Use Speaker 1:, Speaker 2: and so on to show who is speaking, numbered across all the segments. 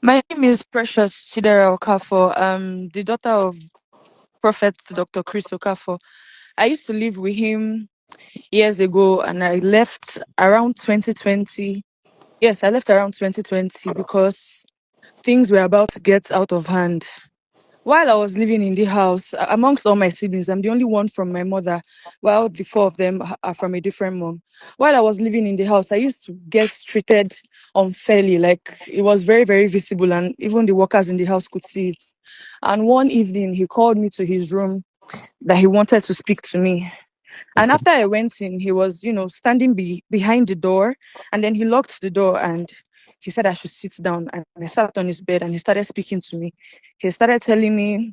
Speaker 1: My name is Precious Chidera Okafor. The daughter of Prophet Dr. Chris Okafor. I used to live with him years ago, and I left around 2020. Yes, I left around 2020 because things were about to get out of hand. While I was living in the house, amongst all my siblings, I'm the only one from my mother, while the four of them are from a different mom. While I was living in the house, I used to get treated unfairly. Like, it was very, very visible, and even the workers in the house could see it. And one evening, he called me to his room that he wanted to speak to me. And after I went in, he was, standing behind the door, and then he locked the door and he said I should sit down. And I sat on his bed and he started speaking to me. He started telling me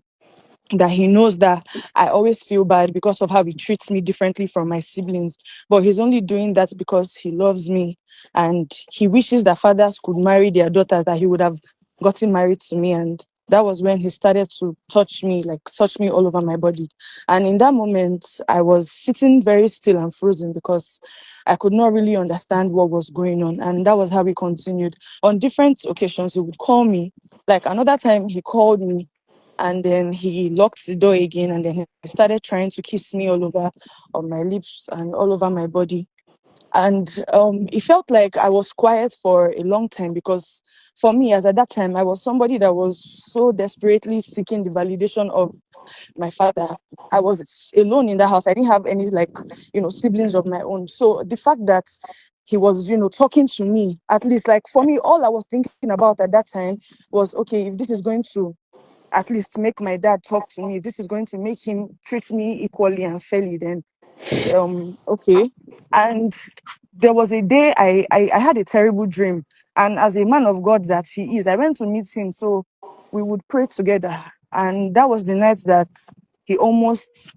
Speaker 1: that he knows that I always feel bad because of how he treats me differently from my siblings. But he's only doing that because he loves me and he wishes that fathers could marry their daughters, that he would have gotten married to me. And that was when he started to touch me, like touch me all over my body. And in that moment, I was sitting very still and frozen because I could not really understand what was going on. And that was how we continued. On different occasions, he would call me. Like another time, he called me and then he locked the door again and then he started trying to kiss me all over on my lips and all over my body. And it felt like I was quiet for a long time because for me, as at that time, I was somebody that was so desperately seeking the validation of my father. I was alone in the house. I didn't have any, like, siblings of my own. So the fact that he was, talking to me, at least, like, for me, all I was thinking about at that time was, okay, if this is going to at least make my dad talk to me, if this is going to make him treat me equally and fairly, then okay. And there was a day I had a terrible dream, and as a man of God that he is, I went to meet him so we would pray together. And that was the night that he almost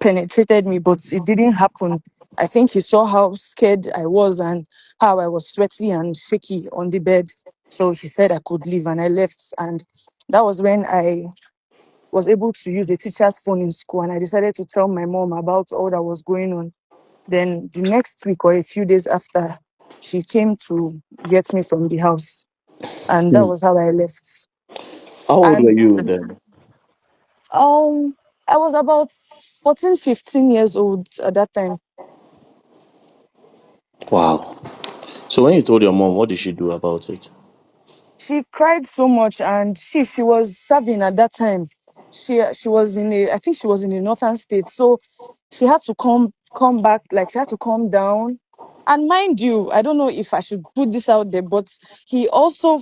Speaker 1: penetrated me, but it didn't happen. I think he saw how scared I was and how I was sweaty and shaky on the bed. So he said I could leave, and I left. And that was when I was able to use a teacher's phone in school, and I decided to tell my mom about all that was going on. Then the next week or a few days after, she came to get me from the house, and that
Speaker 2: Hmm.
Speaker 1: was how I left.
Speaker 2: How old were
Speaker 1: And
Speaker 2: you then?
Speaker 1: um, I was about 14, 15 years old at that time.
Speaker 2: Wow. So when you told your mom, what did she do about it?
Speaker 1: She cried so much, and she was serving at that time. She was in a, I think she was in the northern state, so she had to come back, like she had to calm down. And mind you, I don't know if I should put this out there, but he also